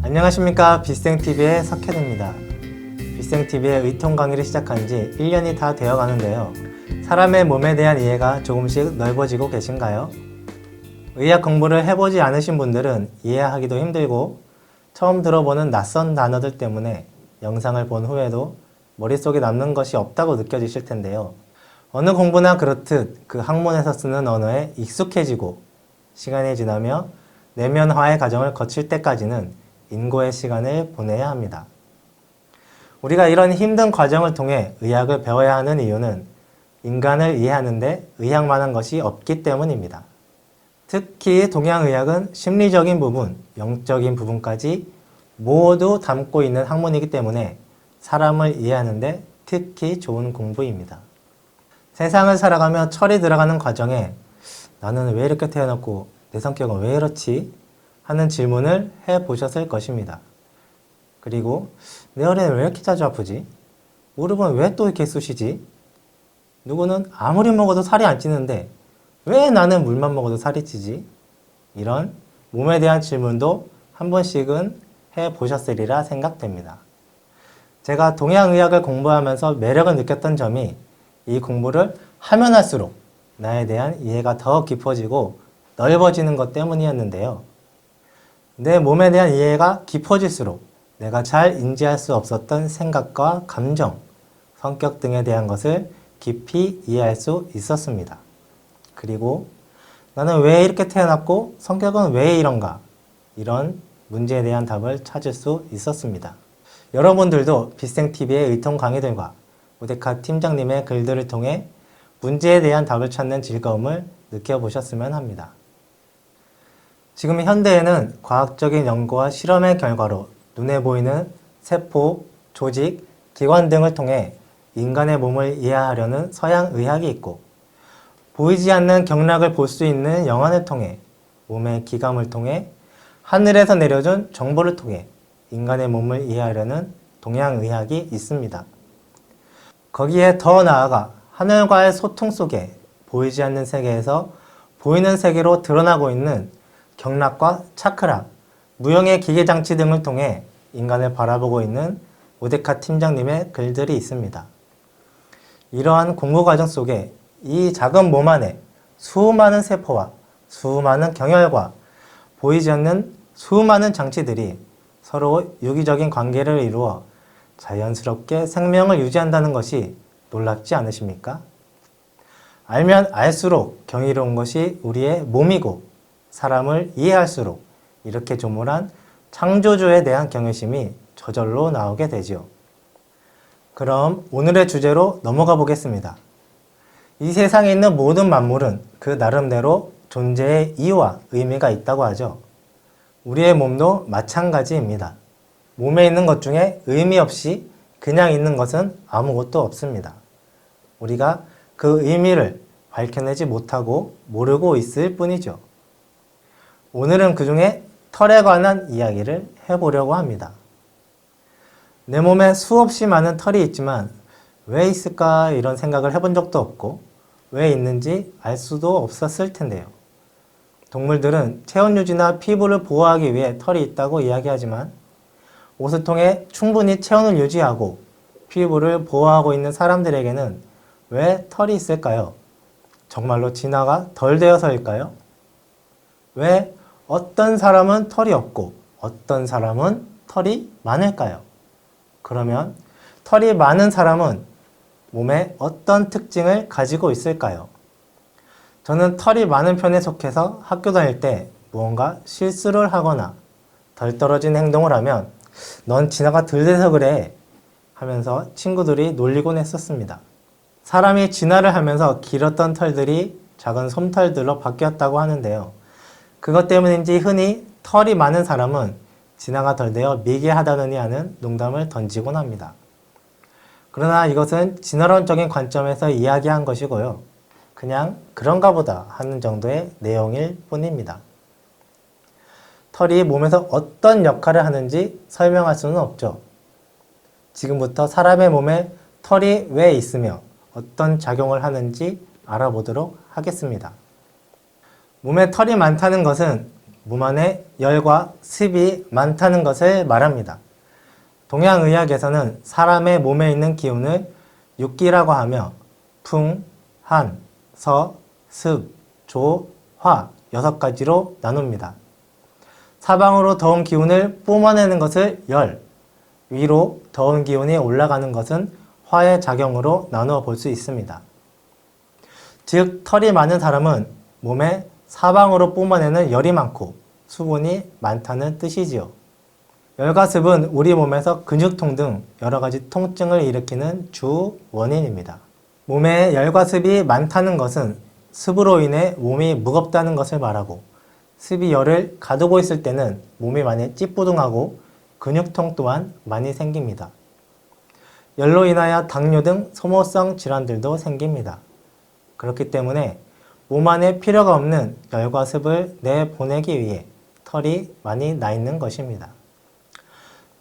안녕하십니까. 빗생TV의 석현입니다. 빗생TV의 의통 강의를 시작한 지 1년이 다 되어 가는데요. 사람의 몸에 대한 이해가 조금씩 넓어지고 계신가요? 의학 공부를 해보지 않으신 분들은 이해하기도 힘들고 처음 들어보는 낯선 단어들 때문에 영상을 본 후에도 머릿속에 남는 것이 없다고 느껴지실 텐데요. 어느 공부나 그렇듯 그 학문에서 쓰는 언어에 익숙해지고 시간이 지나며 내면화의 과정을 거칠 때까지는 인고의 시간을 보내야 합니다. 우리가 이런 힘든 과정을 통해 의학을 배워야 하는 이유는 인간을 이해하는데 의학만한 것이 없기 때문입니다. 특히 동양의학은 심리적인 부분, 영적인 부분까지 모두 담고 있는 학문이기 때문에 사람을 이해하는데 특히 좋은 공부입니다. 세상을 살아가며 철이 들어가는 과정에 나는 왜 이렇게 태어났고 내 성격은 왜 이렇지? 하는 질문을 해보셨을 것입니다. 그리고 내 어린이는 왜 이렇게 자주 아프지? 무릎은 왜 또 이렇게 쑤시지? 누구는 아무리 먹어도 살이 안 찌는데 왜 나는 물만 먹어도 살이 찌지? 이런 몸에 대한 질문도 한 번씩은 해보셨으리라 생각됩니다. 제가 동양의학을 공부하면서 매력을 느꼈던 점이 이 공부를 하면 할수록 나에 대한 이해가 더 깊어지고 넓어지는 것 때문이었는데요. 내 몸에 대한 이해가 깊어질수록 내가 잘 인지할 수 없었던 생각과 감정, 성격 등에 대한 것을 깊이 이해할 수 있었습니다. 그리고 나는 왜 이렇게 태어났고 성격은 왜 이런가? 이런 문제에 대한 답을 찾을 수 있었습니다. 여러분들도 빗생TV의 의통 강의들과 오데카 팀장님의 글들을 통해 문제에 대한 답을 찾는 즐거움을 느껴보셨으면 합니다. 지금 현대에는 과학적인 연구와 실험의 결과로 눈에 보이는 세포, 조직, 기관 등을 통해 인간의 몸을 이해하려는 서양 의학이 있고 보이지 않는 경락을 볼 수 있는 영안을 통해 몸의 기감을 통해 하늘에서 내려준 정보를 통해 인간의 몸을 이해하려는 동양의학이 있습니다. 거기에 더 나아가 하늘과의 소통 속에 보이지 않는 세계에서 보이는 세계로 드러나고 있는 경락과 차크라, 무형의 기계장치 등을 통해 인간을 바라보고 있는 오데카 팀장님의 글들이 있습니다. 이러한 공부 과정 속에 이 작은 몸 안에 수많은 세포와 수많은 경혈과 보이지 않는 수많은 장치들이 서로 유기적인 관계를 이루어 자연스럽게 생명을 유지한다는 것이 놀랍지 않으십니까? 알면 알수록 경이로운 것이 우리의 몸이고 사람을 이해할수록 이렇게 조물한 창조주에 대한 경외심이 저절로 나오게 되지요. 그럼 오늘의 주제로 넘어가 보겠습니다. 이 세상에 있는 모든 만물은 그 나름대로 존재의 이유와 의미가 있다고 하죠. 우리의 몸도 마찬가지입니다. 몸에 있는 것 중에 의미 없이 그냥 있는 것은 아무것도 없습니다. 우리가 그 의미를 밝혀내지 못하고 모르고 있을 뿐이죠. 오늘은 그 중에 털에 관한 이야기를 해보려고 합니다. 내 몸에 수없이 많은 털이 있지만 왜 있을까 이런 생각을 해본 적도 없고 왜 있는지 알 수도 없었을 텐데요. 동물들은 체온 유지나 피부를 보호하기 위해 털이 있다고 이야기하지만 옷을 통해 충분히 체온을 유지하고 피부를 보호하고 있는 사람들에게는 왜 털이 있을까요? 정말로 진화가 덜 되어서일까요? 왜 어떤 사람은 털이 없고 어떤 사람은 털이 많을까요? 그러면 털이 많은 사람은 몸에 어떤 특징을 가지고 있을까요? 저는 털이 많은 편에 속해서 학교 다닐 때 무언가 실수를 하거나 덜 떨어진 행동을 하면 넌 진화가 덜 돼서 그래 하면서 친구들이 놀리곤 했었습니다. 사람이 진화를 하면서 길었던 털들이 작은 솜털들로 바뀌었다고 하는데요. 그것 때문인지 흔히 털이 많은 사람은 진화가 덜 되어 미개하다느니 하는 농담을 던지곤 합니다. 그러나 이것은 진화론적인 관점에서 이야기한 것이고요. 그냥 그런가 보다 하는 정도의 내용일 뿐입니다. 털이 몸에서 어떤 역할을 하는지 설명할 수는 없죠. 지금부터 사람의 몸에 털이 왜 있으며 어떤 작용을 하는지 알아보도록 하겠습니다. 몸에 털이 많다는 것은 몸 안에 열과 습이 많다는 것을 말합니다. 동양의학에서는 사람의 몸에 있는 기운을 육기라고 하며 풍, 한, 서, 습, 조, 화 6가지로 나눕니다. 사방으로 더운 기운을 뿜어내는 것을 열, 위로 더운 기운이 올라가는 것은 화의 작용으로 나누어 볼 수 있습니다. 즉, 털이 많은 사람은 몸에 사방으로 뿜어내는 열이 많고 수분이 많다는 뜻이지요. 열과 습은 우리 몸에서 근육통 등 여러 가지 통증을 일으키는 주 원인입니다. 몸에 열과 습이 많다는 것은 습으로 인해 몸이 무겁다는 것을 말하고, 습이 열을 가두고 있을 때는 몸이 많이 찌뿌둥하고 근육통 또한 많이 생깁니다. 열로 인하여 당뇨 등 소모성 질환들도 생깁니다. 그렇기 때문에 몸 안에 필요가 없는 열과 습을 내보내기 위해 털이 많이 나 있는 것입니다.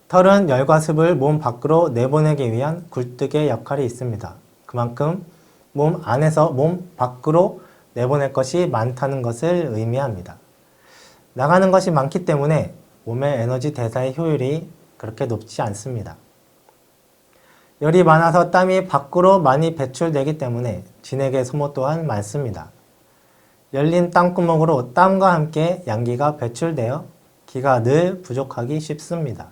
털은 열과 습을 몸 밖으로 내보내기 위한 굴뚝의 역할이 있습니다. 그만큼 몸 안에서 몸 밖으로 내보낼 것이 많다는 것을 의미합니다. 나가는 것이 많기 때문에 몸의 에너지 대사의 효율이 그렇게 높지 않습니다. 열이 많아서 땀이 밖으로 많이 배출되기 때문에 진액의 소모 또한 많습니다. 열린 땀구멍으로 땀과 함께 양기가 배출되어 기가 늘 부족하기 쉽습니다.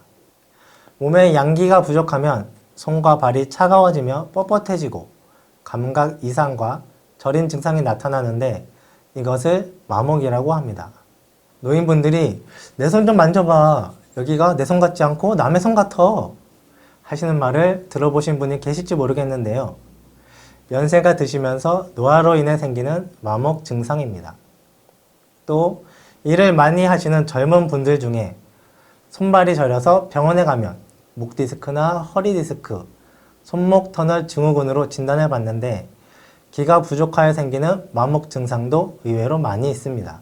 몸에 양기가 부족하면 손과 발이 차가워지며 뻣뻣해지고 감각 이상과 저린 증상이 나타나는데 이것을 마목이라고 합니다. 노인분들이 내 손 좀 만져봐. 여기가 내 손 같지 않고 남의 손 같아. 하시는 말을 들어보신 분이 계실지 모르겠는데요. 연세가 드시면서 노화로 인해 생기는 마목 증상입니다. 또 일을 많이 하시는 젊은 분들 중에 손발이 저려서 병원에 가면 목 디스크나 허리 디스크, 손목 터널 증후군으로 진단해 봤는데 기가 부족하여 생기는 마목 증상도 의외로 많이 있습니다.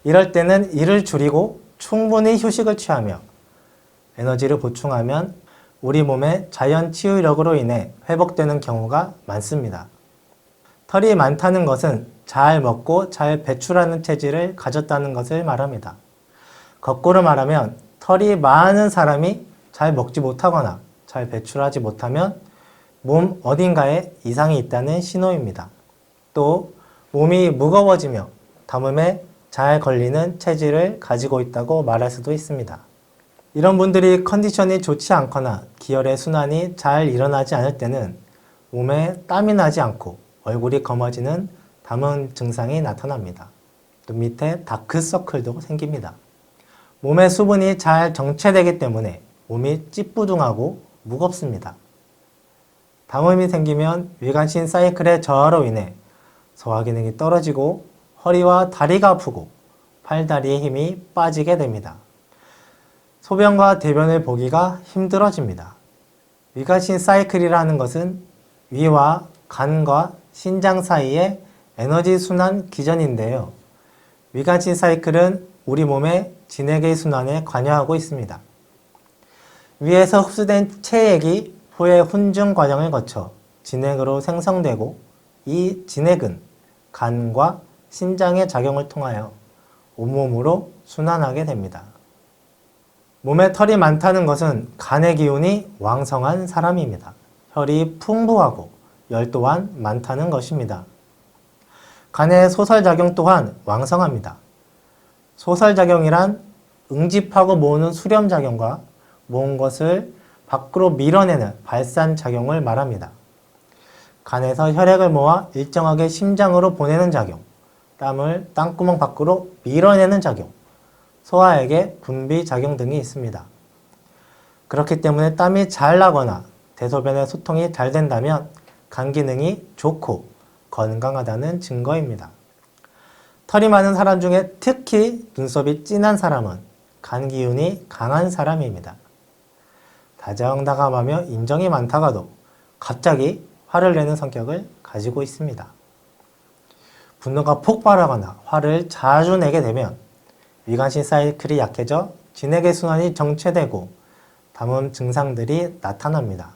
이럴 때는 일을 줄이고 충분히 휴식을 취하며 에너지를 보충하면 우리 몸의 자연 치유력으로 인해 회복되는 경우가 많습니다. 털이 많다는 것은 잘 먹고 잘 배출하는 체질을 가졌다는 것을 말합니다. 거꾸로 말하면 털이 많은 사람이 잘 먹지 못하거나 잘 배출하지 못하면 몸 어딘가에 이상이 있다는 신호입니다. 또 몸이 무거워지며 담음에 잘 걸리는 체질을 가지고 있다고 말할 수도 있습니다. 이런 분들이 컨디션이 좋지 않거나 기혈의 순환이 잘 일어나지 않을 때는 몸에 땀이 나지 않고 얼굴이 검어지는 담은 증상이 나타납니다. 또 밑에 다크서클도 생깁니다. 몸의 수분이 잘 정체되기 때문에 몸이 찌뿌둥하고 무겁습니다. 담음이 생기면 위관신 사이클의 저하로 인해 소화 기능이 떨어지고 허리와 다리가 아프고 팔다리의 힘이 빠지게 됩니다. 소변과 대변을 보기가 힘들어집니다. 위관신 사이클이라는 것은 위와 간과 신장 사이의 에너지 순환 기전인데요. 위관신 사이클은 우리 몸의 진액의 순환에 관여하고 있습니다. 위에서 흡수된 체액이 포의 훈증 과정을 거쳐 진액으로 생성되고 이 진액은 간과 신장의 작용을 통하여 온몸으로 순환하게 됩니다. 몸에 털이 많다는 것은 간의 기운이 왕성한 사람입니다. 혈이 풍부하고 열 또한 많다는 것입니다. 간의 소설작용 또한 왕성합니다. 소설작용이란 응집하고 모으는 수렴작용과 모은 것을 밖으로 밀어내는 발산작용을 말합니다. 간에서 혈액을 모아 일정하게 심장으로 보내는 작용, 땀을 땀구멍 밖으로 밀어내는 작용, 소화액의 분비 작용 등이 있습니다. 그렇기 때문에 땀이 잘 나거나 대소변의 소통이 잘 된다면 간 기능이 좋고 건강하다는 증거입니다. 털이 많은 사람 중에 특히 눈썹이 진한 사람은 간 기운이 강한 사람입니다. 다정다감하며 인정이 많다가도 갑자기 화를 내는 성격을 가지고 있습니다. 분노가 폭발하거나 화를 자주 내게 되면 위관신 사이클이 약해져 진액의 순환이 정체되고 담음 증상들이 나타납니다.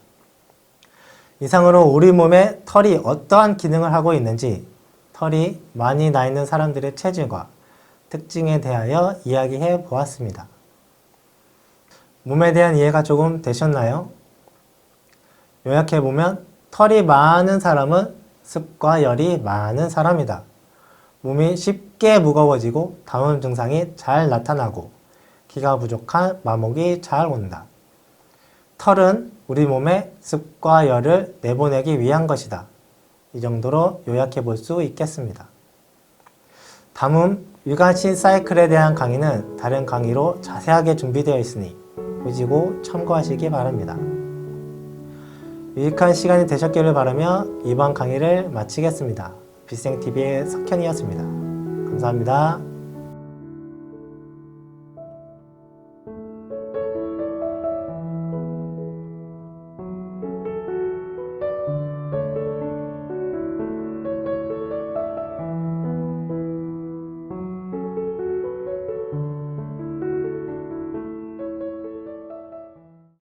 이상으로 우리 몸에 털이 어떠한 기능을 하고 있는지, 털이 많이 나 있는 사람들의 체질과 특징에 대하여 이야기해 보았습니다. 몸에 대한 이해가 조금 되셨나요? 요약해보면 털이 많은 사람은 습과 열이 많은 사람이다. 몸이 쉽게 무거워지고 다운 증상이 잘 나타나고 기가 부족한 마목이 잘 온다. 털은 우리 몸에 습과 열을 내보내기 위한 것이다. 이 정도로 요약해 볼 수 있겠습니다. 다음 위관신 사이클에 대한 강의는 다른 강의로 자세하게 준비되어 있으니 보시고 참고하시기 바랍니다. 유익한 시간이 되셨기를 바라며 이번 강의를 마치겠습니다. 빗생TV의 석현이었습니다. 감사합니다.